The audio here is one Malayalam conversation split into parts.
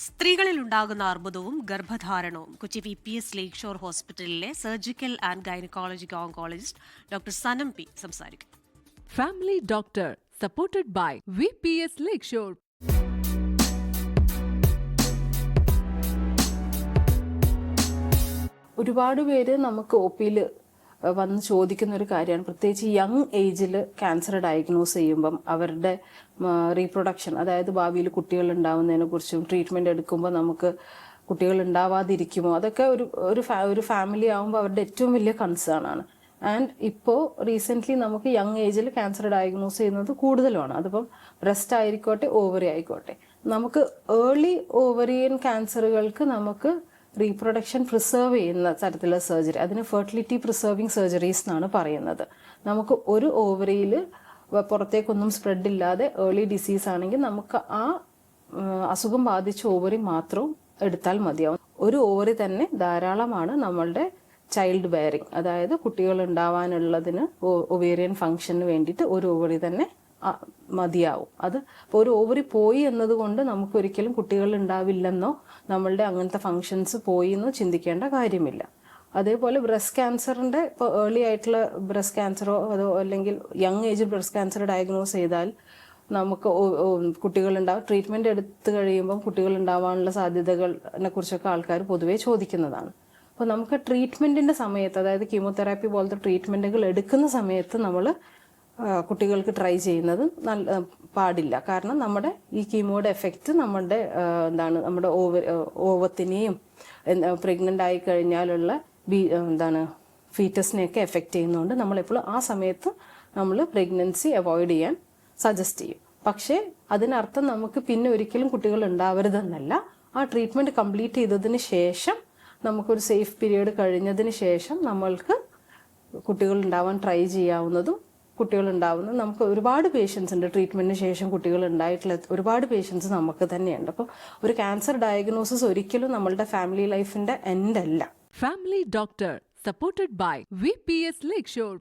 സ്ത്രീകളിൽ ഉണ്ടാകുന്ന അർബുദവും ഗർഭധാരണവും കൊച്ചി VPS ലേക്ക് ഷോർ ഹോസ്പിറ്റലിലെ surgical and gynaecologic oncologist doctor Sanam P സംസാരിക്കും. Family doctor supported by VPS lake shore. ഒരുപാട് പേര് നമുക്ക് OP-യിൽ വന്ന് ചോദിക്കുന്ന ഒരു കാര്യമാണ്, പ്രത്യേകിച്ച് യങ് ഏജിൽ ക്യാൻസർ ഡയഗ്നോസ് ചെയ്യുമ്പം അവരുടെ റീപ്രൊഡക്ഷൻ, അതായത് ഭാവിയിൽ കുട്ടികൾ ഉണ്ടാവുന്നതിനെ കുറിച്ചും ട്രീറ്റ്മെൻറ്റ് എടുക്കുമ്പോൾ നമുക്ക് കുട്ടികൾ ഉണ്ടാവാതിരിക്കുമോ, അതൊക്കെ ഒരു ഫാമിലി ആകുമ്പോൾ അവരുടെ ഏറ്റവും വലിയ കൺസേൺ ആണ്. ആൻഡ് ഇപ്പോൾ റീസെൻ്റ്ലി നമുക്ക് യങ് ഏജിൽ ക്യാൻസർ ഡയഗ്നോസ് ചെയ്യുന്നത് കൂടുതലുമാണ്. അതിപ്പം ബ്രസ്റ്റ് ആയിക്കോട്ടെ, ഓവറി ആയിക്കോട്ടെ. നമുക്ക് ഏർലി ഓവറിയൻ ക്യാൻസറുകൾക്ക് നമുക്ക് റീപ്രൊഡക്ഷൻ പ്രിസർവ് ചെയ്യുന്ന തരത്തിലുള്ള സർജറി, അതിന് ഫെർട്ടിലിറ്റി പ്രിസർവിങ് സർജറീസ് എന്നാണ് പറയുന്നത്. നമുക്ക് ഒരു ഓവറിയിൽ പുറത്തേക്കൊന്നും സ്പ്രെഡ് ഇല്ലാതെ ഏർലി ഡിസീസ് ആണെങ്കിൽ നമുക്ക് ആ അസുഖം ബാധിച്ച ഓവറി മാത്രം എടുത്താൽ മതിയാവും. ഒരു ഓവറി തന്നെ ധാരാളമാണ് നമ്മളുടെ ചൈൽഡ് ബെയറിങ്, അതായത് കുട്ടികൾ ഉണ്ടാവാനുള്ളതിന് ഒവേറിയൻ ഫംഗ്ഷന് വേണ്ടിയിട്ട് ഒരു ഓവറി തന്നെ മതിയാവും. അത് ഇപ്പോൾ ഒരു ഓവറി പോയി എന്നതുകൊണ്ട് നമുക്ക് ഒരിക്കലും കുട്ടികൾ ഉണ്ടാവില്ലെന്നോ നമ്മളുടെ അങ്ങനത്തെ ഫങ്ഷൻസ് പോയി എന്നോ ചിന്തിക്കേണ്ട കാര്യമില്ല. അതേപോലെ ബ്രസ്റ്റ് ക്യാൻസറിൻ്റെ ഇപ്പോൾ ഏർലി ആയിട്ടുള്ള ബ്രസ്റ്റ് ക്യാൻസറോ അതോ അല്ലെങ്കിൽ young age breast cancer diagnose ചെയ്താൽ നമുക്ക് കുട്ടികളുണ്ടാവും. ട്രീറ്റ്മെൻറ്റ് എടുത്തു കഴിയുമ്പം കുട്ടികൾ ഉണ്ടാവാനുള്ള സാധ്യതകളെ കുറിച്ചൊക്കെ ആൾക്കാർ പൊതുവേ ചോദിക്കുന്നതാണ്. അപ്പോൾ നമുക്ക് ട്രീറ്റ്മെൻറ്റിൻ്റെ സമയത്ത്, അതായത് കീമോതെറാപ്പി പോലത്തെ ട്രീറ്റ്മെൻറ്റുകൾ എടുക്കുന്ന സമയത്ത് നമ്മൾ കുട്ടികൾക്ക് ട്രൈ ചെയ്യുന്നത് പാടില്ല. കാരണം നമ്മുടെ ഈ കീമോയുടെ എഫക്റ്റ് നമ്മുടെ നമ്മുടെ ഓവത്തിനെയും പ്രഗ്നൻ്റ് ആയി കഴിഞ്ഞാലുള്ള ഫീറ്റസിനെയൊക്കെ എഫക്റ്റ് ചെയ്യുന്നതുകൊണ്ട് നമ്മളെപ്പോഴും ആ സമയത്ത് നമ്മൾ പ്രഗ്നൻസി അവോയ്ഡ് ചെയ്യാൻ സജസ്റ്റ് ചെയ്യും. പക്ഷേ അതിനർത്ഥം നമുക്ക് പിന്നെ ഒരിക്കലും കുട്ടികൾ ഉണ്ടാവരുതെന്നല്ല. ആ ട്രീറ്റ്മെൻറ്റ് കംപ്ലീറ്റ് ചെയ്തതിന് ശേഷം, നമുക്കൊരു സേഫ് പീരീഡ് കഴിഞ്ഞതിന് ശേഷം നമ്മൾക്ക് കുട്ടികൾ ഉണ്ടാവാൻ ട്രൈ ചെയ്യാവുന്നതും കുട്ടികളുണ്ടാവുന്നത്. നമുക്ക് ഒരുപാട് പേഷ്യൻസ് ഉണ്ട് ട്രീറ്റ്മെൻറ്റിന് ശേഷം കുട്ടികൾ ഉണ്ടായിട്ടുള്ള ഒരുപാട് പേഷ്യൻസ് നമുക്ക് തന്നെയുണ്ട്. അപ്പോൾ ഒരു ക്യാൻസർ ഡയഗ്നോസിസ് ഒരിക്കലും നമ്മളുടെ ഫാമിലി ലൈഫിൻ്റെ എൻഡ് അല്ല. Family doctor supported by VPS lake shore.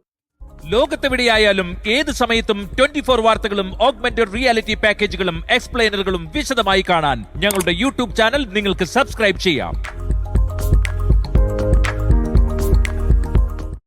ലോകത്തെവിടെയായാലും ഏത് സമയത്തും 24 വാർത്തകളും ഓഗ്മെന്റഡ് റിയാലിറ്റി പാക്കേജുകളും എക്സ്പ്ലെയിനറുകളും വിശദമായി കാണാൻ ഞങ്ങളുടെ YouTube ചാനൽ നിങ്ങൾക്ക് സബ്സ്ക്രൈബ് ചെയ്യാം.